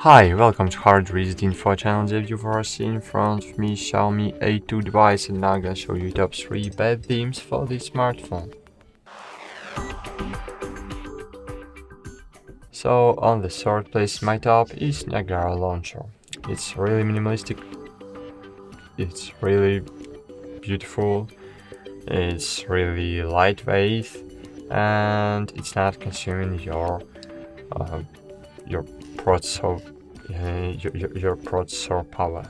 Hi, welcome to HardReset.Info channel review. For us in front of me Xiaomi A2 device, and now I'm gonna show you top 3 bad themes for this smartphone. So on the third place in my top is Nagara Launcher. It's really minimalistic, it's really beautiful, it's really lightweight, and it's not consuming your processor your processor power.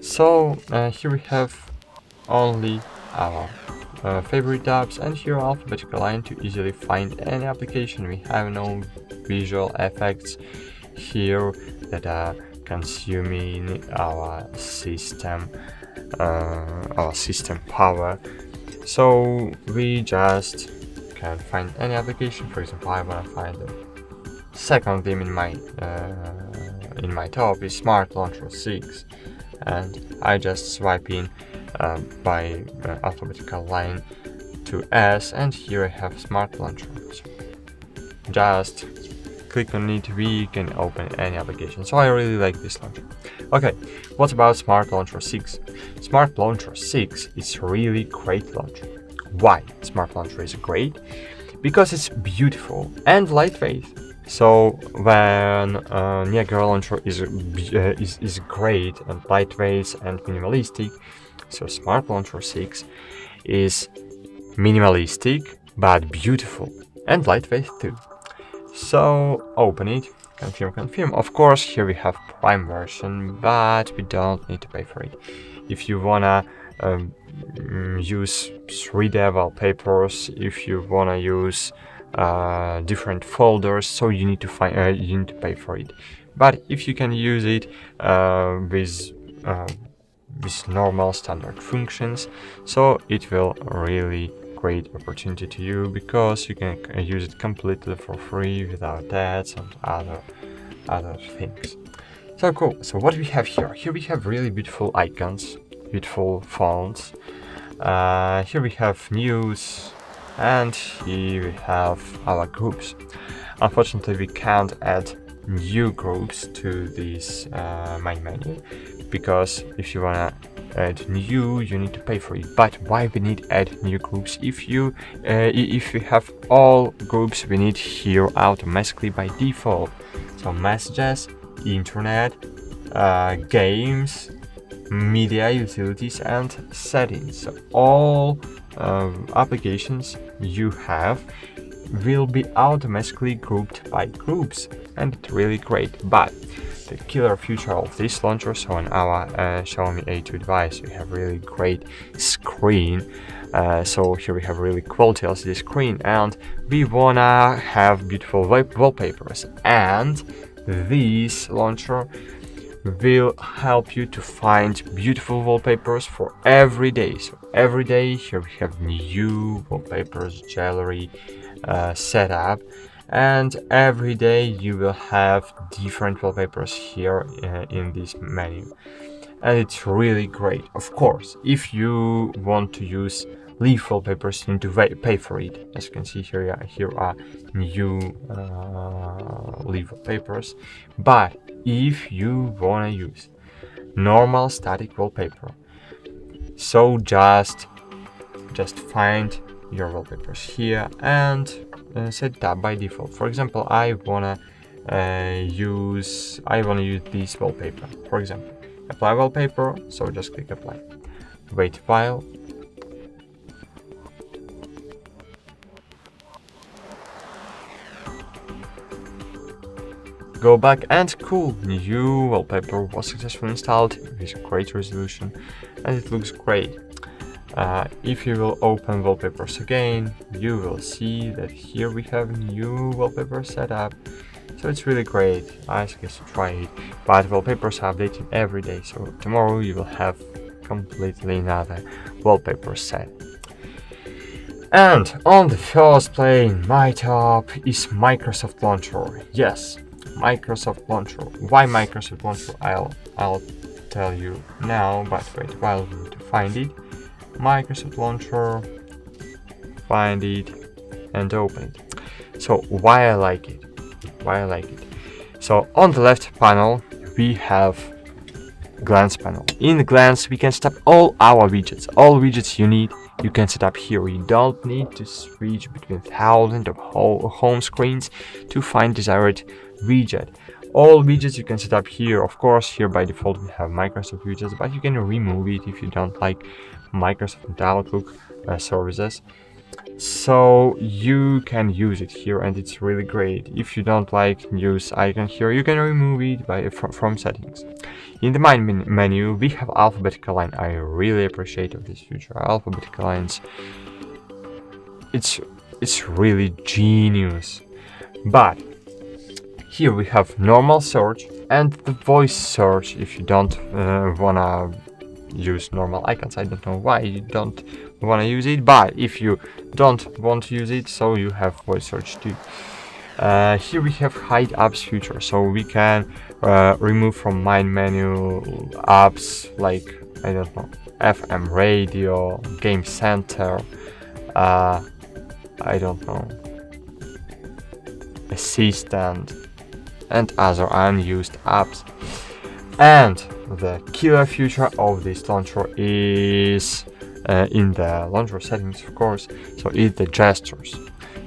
So here we have only our favorite apps, and here alphabetical line to easily find any application. We have no visual effects here that are consuming our system power. So we just can find any application. For example, I want to find the second theme in my top is Smart Launcher 6, and I just swipe in by alphabetical line to S, and here I have Smart Launcher. So just click on it, we can open any application. So I really like this launcher. Okay, what about Smart Launcher 6? Smart Launcher 6 is really great launcher. Why Smart Launcher is great? Because it's beautiful and lightweight. So when Nagara Launcher is great and lightweight and minimalistic, so Smart Launcher 6 is minimalistic but beautiful and lightweight too. So open it, confirm. Of course, here we have Prime version, but we don't need to pay for it. If you wanna use 3D wallpapers, if you wanna use different folders, so you need to pay for it. But if you can use it with normal standard functions, so it will really great opportunity to you, because you can use it completely for free without ads and other things. So cool. So what we have here? Here we have really beautiful icons, beautiful fonts. Here we have news, and here we have our groups. Unfortunately, we can't add new groups to this main menu, because if you wanna add new, you need to pay for it. But why we need add new groups? If you have all groups, we need here automatically by default. So messages, internet, games, media utilities, and settings. So all applications you have will be automatically grouped by groups, and it's really great. But the killer feature of this launcher, so on our Xiaomi A2 device, we have really great screen. So here we have really quality LCD screen, and we wanna have beautiful wallpapers, and this launcher will help you to find beautiful wallpapers for every day. So every day here we have new wallpapers, gallery setup, and every day you will have different wallpapers here in this menu, and it's really great. Of course, if you want to use leaf wallpapers, you need to pay for it. As you can see here are new leaf wallpapers. But if you wanna use normal static wallpaper, so just find your wallpapers here and set it up by default. For example, I wanna use this wallpaper. For example, apply wallpaper, so just click apply. Wait a while. Go back, and cool, new wallpaper was successfully installed with great resolution, and it looks great. If you will open wallpapers again, you will see that here we have new wallpaper setup. So it's really great. I suggest to try it. But wallpapers are updated every day, so tomorrow you will have completely another wallpaper set. And on the first place in my top is Microsoft Launcher. Yes, Microsoft Launcher. Why Microsoft Launcher? I'll tell you now, but wait a while, we need to find it. Microsoft Launcher, find it and open it. So why I like it? So on the left panel we have glance panel. In the glance we can set up all our widgets. All widgets you need you can set up here. You don't need to switch between thousands of home screens to find desired widget. All widgets you can set up here. Of course, here by default we have Microsoft widgets, but you can remove it if you don't like Microsoft and Outlook services. So you can use it here, and it's really great. If you don't like use icon here, you can remove it from settings. In the main menu we have alphabetical line. I really appreciate of this feature. Alphabetical lines, it's really genius. But here we have normal search and the voice search. If you don't wanna use normal icons, I don't know why you don't wanna use it, but if you don't want to use it, so you have voice search too. Here we have hide apps feature, so we can remove from main menu apps like, I don't know, FM radio, game center, I don't know, assistant, and other unused apps. And the killer feature of this launcher is in the launcher settings, of course, so it's the gestures.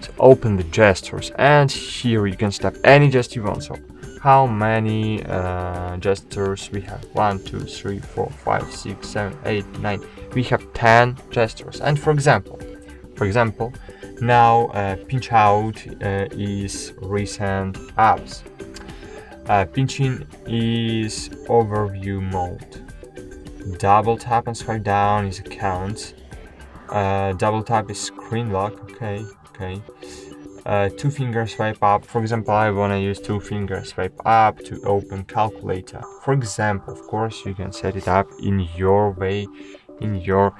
So open the gestures, and here you can set up any gesture you want. So how many gestures we have? 1, 2, 3, 4, 5, 6, 7, 8, 9. We have 10 gestures. And for example, now pinch out is recent apps. Pinching is overview mode. Double tap and swipe down is accounts. Double tap is screen lock. Okay. Two finger swipe up. For example, I want to use two finger swipe up to open calculator. For example, of course, you can set it up in your way, in your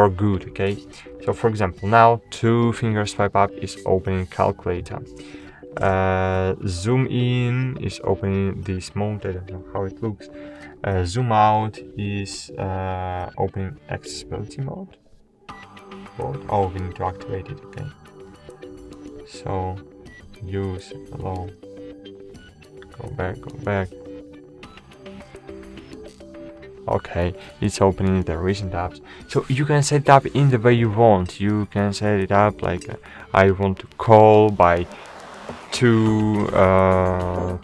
good. Okay. So for example, now two finger swipe up is opening calculator. Zoom in is opening this mode. I don't know how it looks. Zoom out is opening accessibility mode. Oh, we need to activate it. Okay. So use allow. Go back. Okay, it's opening the recent apps. So you can set it up in the way you want. You can set it up like I want to call by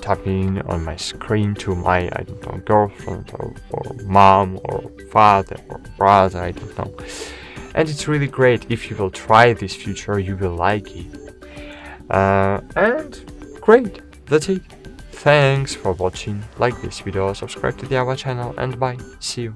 tapping on my screen to my, I don't know, girlfriend or mom or father or brother, I don't know. And it's really great. If you will try this feature, you will like it. And great, that's it. Thanks for watching. Like this video, subscribe to our channel, and bye. See you.